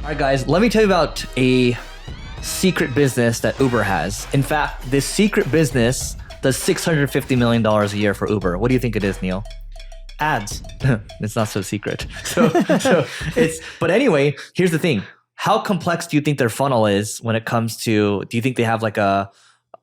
All right, guys, let me tell you about a secret business that Uber has. In fact, this secret business does $650 million a year for Uber. What do you think it is, Neil? Ads. It's not so secret. But anyway, here's the thing. How complex do you think their funnel is when it comes to, do you think they have like I'm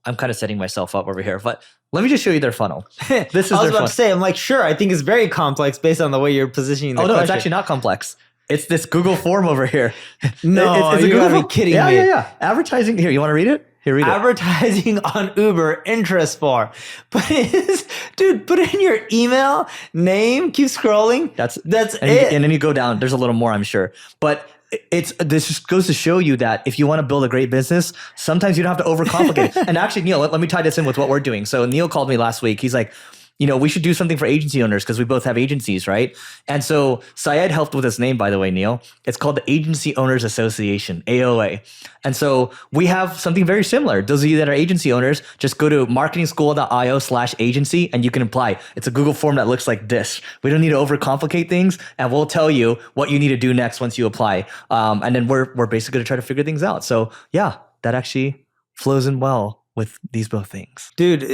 kind of setting myself up over here, but let me just show you their funnel. This is I was their about funnel. to say, I'm like, sure, I think it's very complex based on the way you're positioning the Oh, no, question. it's actually not complex. It's this Google form over here. No, it's a you Google gotta be form. kidding yeah, me. Yeah. Advertising. Here, you want to read it? Here, read it. Advertising on Uber interest form. Put in your email, name, keep scrolling. That's it. And then you go down. There's a little more, I'm sure. But this just goes to show you that if you want to build a great business, sometimes you don't have to overcomplicate it. And actually, Neil, let me tie this in with what we're doing. So Neil called me last week. He's like, we should do something for agency owners because we both have agencies, right? And so Syed helped with this name, by the way, Neil. It's called the Agency Owners Association, AOA. And so we have something very similar. Those of you that are agency owners, just go to marketingschool.io/agency and you can apply. It's a Google form that looks like this. We don't need to overcomplicate things, and we'll tell you what you need to do next once you apply. And then we're basically going to try to figure things out. So yeah, that actually flows in well with these both things. Dude,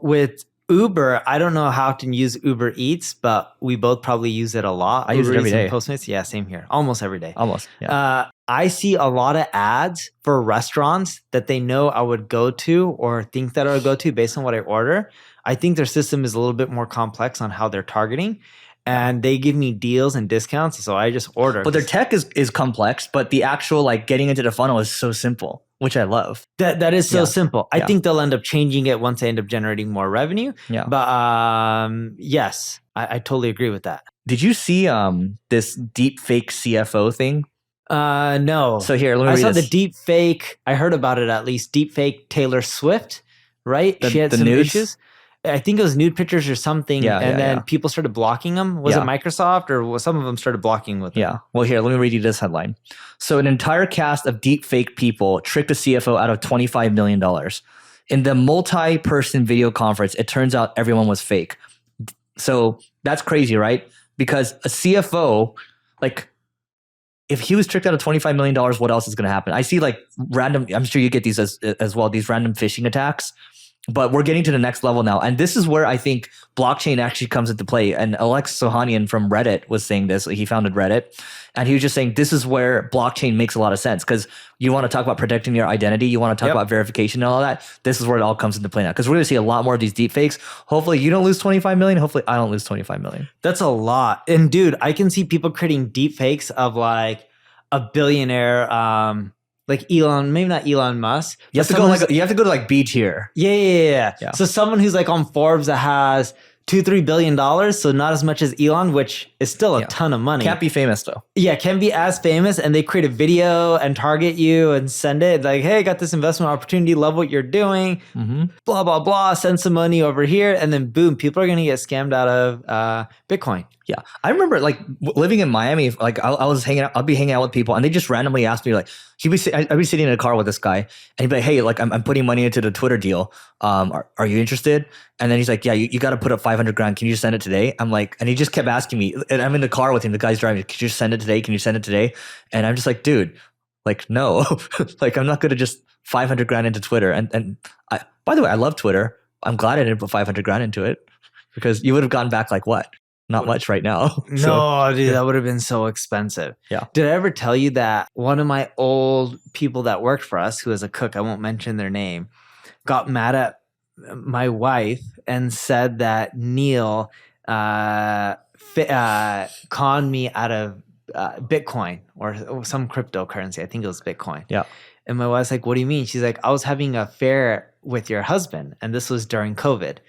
with Uber, I don't know how to use Uber Eats, but we both probably use it a lot. I use it every day. Postmates, yeah, same here. Almost every day. Almost, yeah. I see a lot of ads for restaurants that they know I would go to or think that I would go to based on what I order. I think their system is a little bit more complex on how they're targeting. And they give me deals and discounts, so I just order. But their tech is complex, but the actual getting into the funnel is so simple, which I love. That is so simple. I think they'll end up changing it once they end up generating more revenue. Yeah. But yes, I totally agree with that. Did you see this Deepfake CFO thing? No. So here, let me I read saw this. the Deepfake. I heard about it at least. Deepfake Taylor Swift, right? She had some nudes? issues. I think it was nude pictures or something, and then people started blocking them. Was it Microsoft or some of them started blocking with them? Yeah. Well, here, let me read you this headline. So an entire cast of deepfake people tricked a CFO out of $25 million. In the multi-person video conference, it turns out everyone was fake. So that's crazy, right? Because a CFO, if he was tricked out of $25 million, what else is going to happen? I see random, I'm sure you get these as well, these random phishing attacks. But we're getting to the next level now. And this is where I think blockchain actually comes into play. And Alex Sohanian from Reddit was saying this. He founded Reddit. And he was just saying this is where blockchain makes a lot of sense. Because you want to talk about protecting your identity. You want to talk about verification and all that. This is where it all comes into play now. Because we're going to see a lot more of these deep fakes. Hopefully you don't lose 25 million. Hopefully I don't lose 25 million. That's a lot. And dude, I can see people creating deep fakes of a billionaire, like Elon, maybe not Elon Musk. You have to go to B tier. Yeah. So someone who's on Forbes that has $2-3 billion, so not as much as Elon, which is still a ton of money. Can't be famous though. Yeah, can't be as famous, and they create a video and target you and send it hey, got this investment opportunity, love what you're doing, blah, blah, blah, send some money over here, and then boom, people are going to get scammed out of Bitcoin. Yeah. I remember living in Miami, I'll be hanging out with people and they just randomly ask me I'd be sitting in a car with this guy and he'd be like, hey, I'm putting money into the Twitter deal. Are you interested? And then he's like, yeah, you got to put up 500 grand. Can you just send it today? I'm like, and he just kept asking me, and I'm in the car with him. The guy's driving. Can you just send it today? Can you send it today? And I'm just like, dude, no, I'm not going to just 500 grand into Twitter. And by the way, I love Twitter. I'm glad I didn't put 500 grand into it because you would have gone back what? Not much right now. No, dude, that would have been so expensive. Yeah. Did I ever tell you that one of my old people that worked for us, who was a cook, I won't mention their name, got mad at my wife and said that Neil conned me out of Bitcoin or some cryptocurrency. I think it was Bitcoin. Yeah. And my wife's like, what do you mean? She's like, I was having an affair with your husband. And this was during COVID.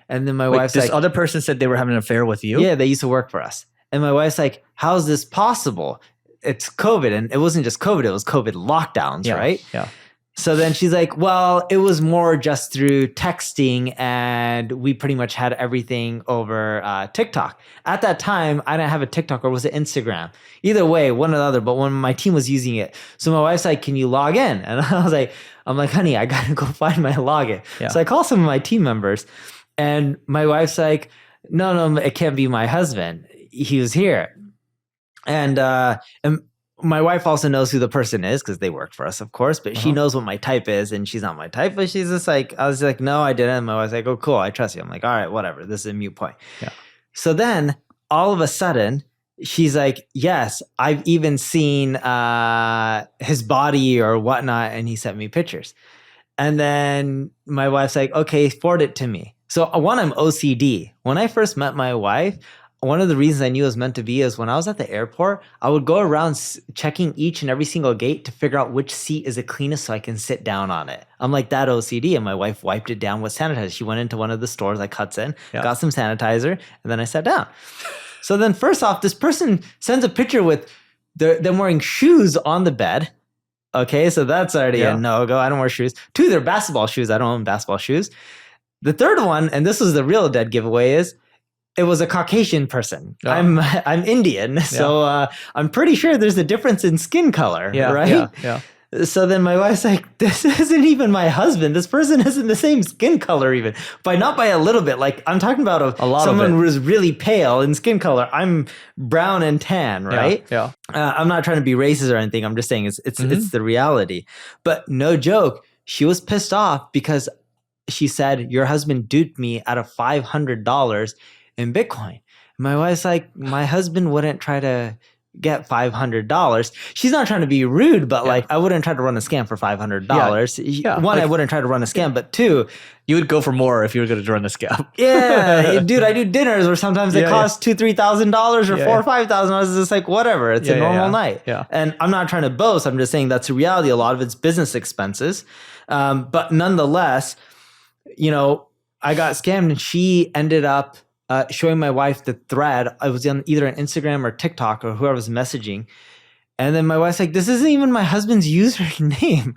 And then my wife's this other person said they were having an affair with you? Yeah, they used to work for us. And my wife's like, how's this possible? It's COVID. And it wasn't just COVID, it was COVID lockdowns, right? Yeah. So then she's like, well, it was more just through texting and we pretty much had everything over TikTok. At that time, I didn't have a TikTok, or was it Instagram? Either way, one or the other, but when my team was using it. So my wife's like, can you log in? And I'm like, honey, I got to go find my login. Yeah. So I call some of my team members and my wife's like, no, it can't be my husband. He was here. And my wife also knows who the person is because they work for us, of course, but she knows what my type is, and she's not my type, but she's just like, I was like, no, I didn't. And my wife's like, oh, cool, I trust you. I'm like, all right, whatever. This is a moot point. Yeah. So then all of a sudden, she's like, yes, I've even seen his body or whatnot, and he sent me pictures. And then my wife's like, okay, forward it to me. So one, I'm OCD. When I first met my wife, one of the reasons I knew it was meant to be is when I was at the airport, I would go around checking each and every single gate to figure out which seat is the cleanest so I can sit down on it. I'm like that OCD, and my wife wiped it down with sanitizer. She went into one of the stores like Hudson, got some sanitizer, and then I sat down. So then first off, this person sends a picture with them wearing shoes on the bed. Okay, so that's already a no-go. I don't wear shoes. 2, they're basketball shoes. I don't own basketball shoes. The third one, and this was the real dead giveaway, is it was a Caucasian person. Oh. I'm Indian, so I'm pretty sure there's a difference in skin color, right? Yeah. So then my wife's like, this isn't even my husband. This person isn't the same skin color even. Not by a little bit. Like I'm talking about someone who was really pale in skin color. I'm brown and tan, right? Yeah. I'm not trying to be racist or anything. I'm just saying it's the reality. But no joke, she was pissed off because she said, your husband duped me out of $500 in Bitcoin. My wife's like, my husband wouldn't try to get $500. She's not trying to be rude, but like I wouldn't try to run a scam for $500. One, I wouldn't try to run a scam, but 2, you would go for more if you were going to run a scam. Dude, I do dinners where sometimes they cost $2,000-$3,000 or $4,000 or $5,000. I was just like, whatever, it's a normal night. And I'm not trying to boast. I'm just saying that's the reality. A lot of it's business expenses, but nonetheless, I got scammed, and she ended up showing my wife the thread. I was on either on Instagram or TikTok or whoever was messaging. And then my wife's like, this isn't even my husband's username.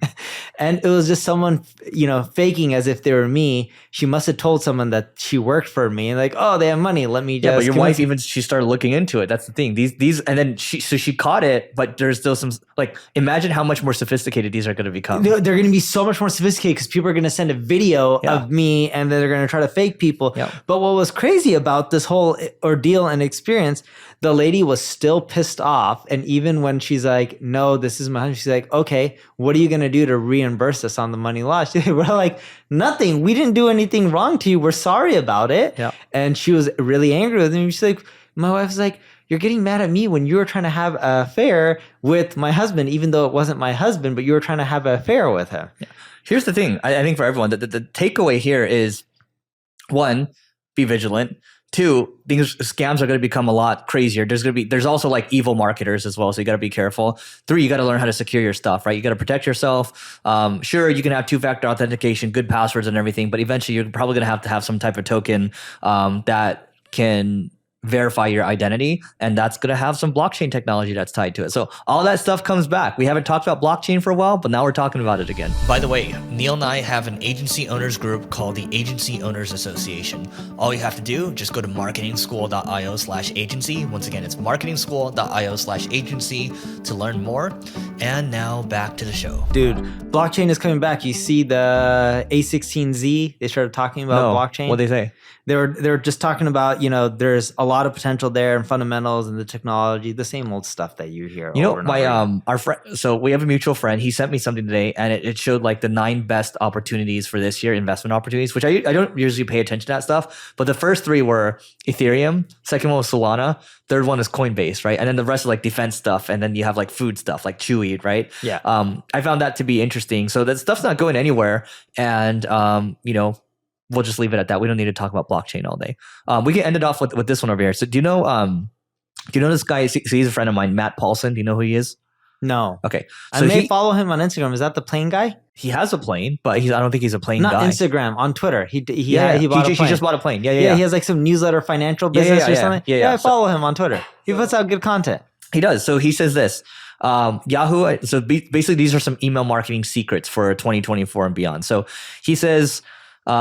And it was just someone, faking as if they were me. She must have told someone that she worked for me and like, oh, they have money. Let me just. Yeah, but your wife she started looking into it. That's the thing. These, and then she caught it, but there's still some, like, imagine how much more sophisticated these are going to become. They're going to be so much more sophisticated because people are going to send a video of me and then they're going to try to fake people. Yeah. But what was crazy about this whole ordeal and experience, the lady was still pissed off. And even when she's like, no, this is my husband, she's like, okay, what are you going to do to reimburse us on the money lost? We're like, nothing. We didn't do anything wrong to you. We're sorry about it. Yeah. And she was really angry with me. She's like, my wife's like, you're getting mad at me when you were trying to have an affair with my husband, even though it wasn't my husband, but you were trying to have an affair with him. Yeah. Here's the thing. I think for everyone, the takeaway here is, 1, be vigilant. 2, these scams are going to become a lot crazier. There's also like evil marketers as well. So you got to be careful. 3, you got to learn how to secure your stuff, right? You got to protect yourself. Sure, you can have 2-factor authentication, good passwords and everything, but eventually you're probably going to have some type of token that can verify your identity, and that's going to have some blockchain technology that's tied to it. So all that stuff comes back. We haven't talked about blockchain for a while, but now we're talking about it again. By the way, Neil and I have an agency owners group called the Agency Owners Association. All you have to do, just go to marketingschool.io/agency. Once again, it's marketingschool.io/agency to learn more. And now back to the show. Dude, blockchain is coming back. You see the A16Z, they started talking about blockchain. What'd they say? They were just talking about, there's a lot of potential there and fundamentals and the technology, the same old stuff that you hear. Our friend, so we have a mutual friend. He sent me something today, and it showed like the 9 best opportunities for this year, investment opportunities, which I don't usually pay attention to that stuff. But the first 3 were Ethereum, second one was Solana, third one is Coinbase, right? And then the rest are like defense stuff, and then you have like food stuff like Chewy, right? Yeah. I found that to be interesting. So that stuff's not going anywhere, and we'll just leave it at that. We don't need to talk about blockchain all day. We can end it off with this one over here. So do you know this guy? So he's a friend of mine, Matt Paulson. Do you know who he is? No. Okay. So I may follow him on Instagram. Is that the plane guy? He has a plane, but I don't think he's a plane guy. Not Instagram, on Twitter. He bought a plane. He just bought a plane. Yeah. He has like some newsletter, financial business or something. Yeah. I follow him on Twitter. He puts out good content. He does. So he says this. Yahoo. So basically, these are some email marketing secrets for 2024 and beyond. So he says,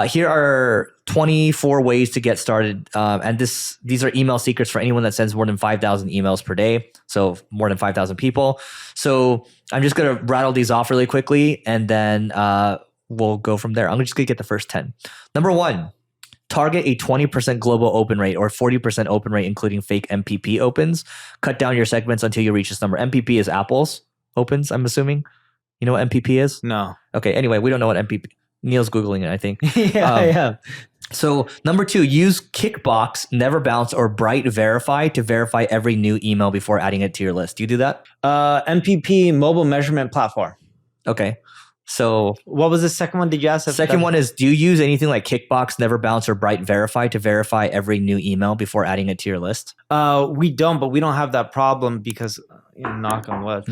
here are 24 ways to get started. And these are email secrets for anyone that sends more than 5,000 emails per day. So more than 5,000 people. So I'm just going to rattle these off really quickly, and then we'll go from there. I'm just going to get the first 10. Number 1, target a 20% global open rate or 40% open rate, including fake MPP opens. Cut down your segments until you reach this number. MPP is Apple's opens, I'm assuming. You know what MPP is? No. Okay, anyway, we don't know what MPP. Neil's Googling it, I think. Yeah. So number 2, use Kickbox, Never Bounce, or Bright Verify to verify every new email before adding it to your list. Do you do that? MPP, mobile measurement platform. Okay. So what was the second one? Did you ask? The second one is, do you use anything like Kickbox, Never Bounce, or Bright Verify to verify every new email before adding it to your list? We don't, but we don't have that problem because, knock on wood,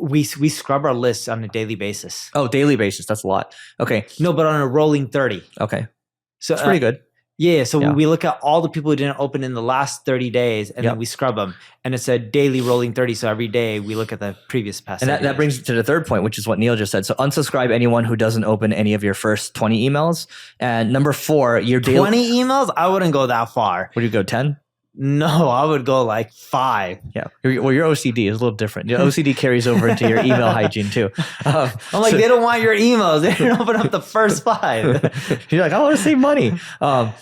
we scrub our lists on a daily basis. Oh, daily basis. That's a lot. Okay. No, but on a rolling 30. Okay. So it's pretty good. Yeah. So we look at all the people who didn't open in the last 30 days and then we scrub them. And it's a daily rolling 30. So every day we look at the previous past. And that brings it to the third point, which is what Neil just said. So unsubscribe anyone who doesn't open any of your first 20 emails. And number 4, your daily 20 emails? I wouldn't go that far. Would you go 10? No, I would go like 5. Yeah. Well, your OCD is a little different. Your OCD carries over into your email hygiene too. I'm like, they don't want your emails. They didn't open up the first 5. You're like, I want to save money.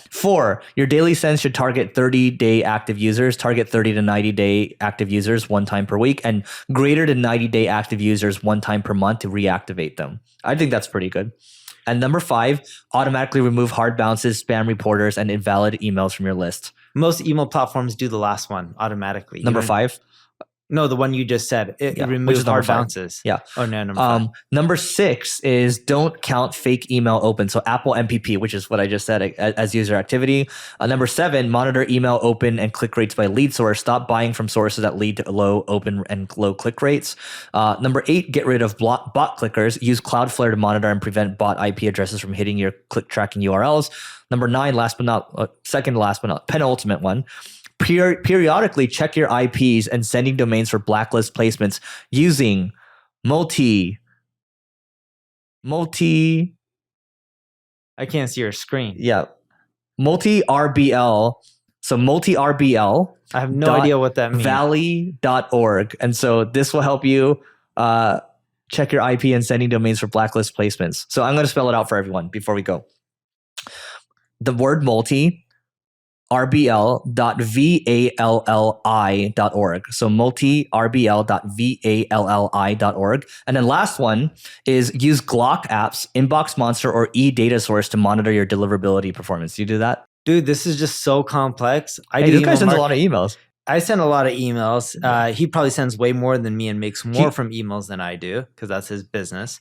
4, your daily sends should target 30-day active users, target 30 to 90-day active users 1 time per week, and greater than 90-day active users 1 time per month to reactivate them. I think that's pretty good. And number 5, automatically remove hard bounces, spam reporters, and invalid emails from your list. Most email platforms do the last one automatically. Number 5? No, the one you just said. It removes hard bounces. Yeah. Oh, no, number 5. Number 6 is don't count fake email open. So Apple MPP, which is what I just said as user activity. Number 7, monitor email open and click rates by lead source. Stop buying from sources that lead to low open and low click rates. Number 8, get rid of bot clickers. Use Cloudflare to monitor and prevent bot IP addresses from hitting your click tracking URLs. Number 9, penultimate one. Periodically check your IPs and sending domains for blacklist placements using multi. I can't see your screen. Yeah. Multi RBL. So multi RBL. I have no idea what that means. Valley.org. And so this will help you check your IP and sending domains for blacklist placements. So I'm going to spell it out for everyone before we go. The word multi. rbl.valli.org. So multi-rbl.valli.org. And then last one is use Glock apps, Inbox Monster, or eData Source to monitor your deliverability performance. Do you do that? Dude, this is just so complex. This guy sends a lot of emails. I send a lot of emails. He probably sends way more than me and makes more from emails than I do because that's his business.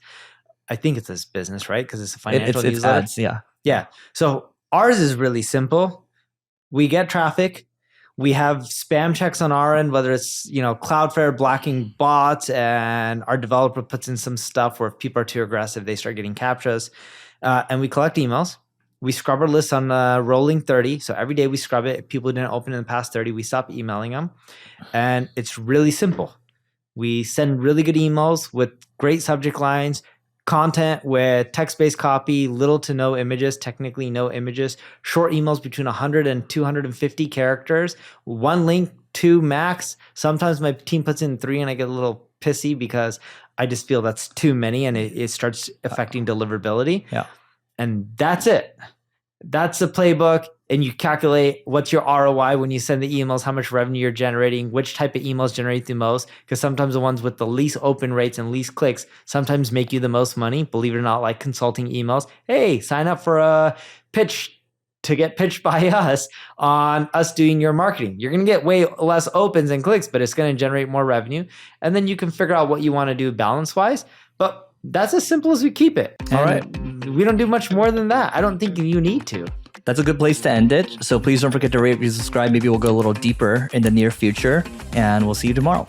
I think it's his business, right? Because it's a financial newsletter. Ads, yeah. Yeah. So ours is really simple. We get traffic. We have spam checks on our end, whether it's Cloudflare blocking bots, and our developer puts in some stuff where if people are too aggressive, they start getting CAPTCHAs. And we collect emails. We scrub our list on rolling 30. So every day we scrub it. If people didn't open in the past 30, we stop emailing them. And it's really simple. We send really good emails with great subject lines, content with text-based copy, little to no images, technically no images, short emails between 100 and 250 characters, 1 link, 2 max. Sometimes my team puts in 3 and I get a little pissy because I just feel that's too many and it starts affecting deliverability. Yeah. And that's it. That's the playbook. And you calculate what's your ROI when you send the emails, how much revenue you're generating, which type of emails generate the most. Because sometimes the ones with the least open rates and least clicks sometimes make you the most money. Believe it or not, like consulting emails. Hey, sign up for a pitch to get pitched by us on us doing your marketing. You're going to get way less opens and clicks, but it's going to generate more revenue. And then you can figure out what you want to do balance-wise. But that's as simple as we keep it. All right. We don't do much more than that. I don't think you need to. That's a good place to end it. So please don't forget to rate, review, subscribe. Maybe we'll go a little deeper in the near future, and we'll see you tomorrow.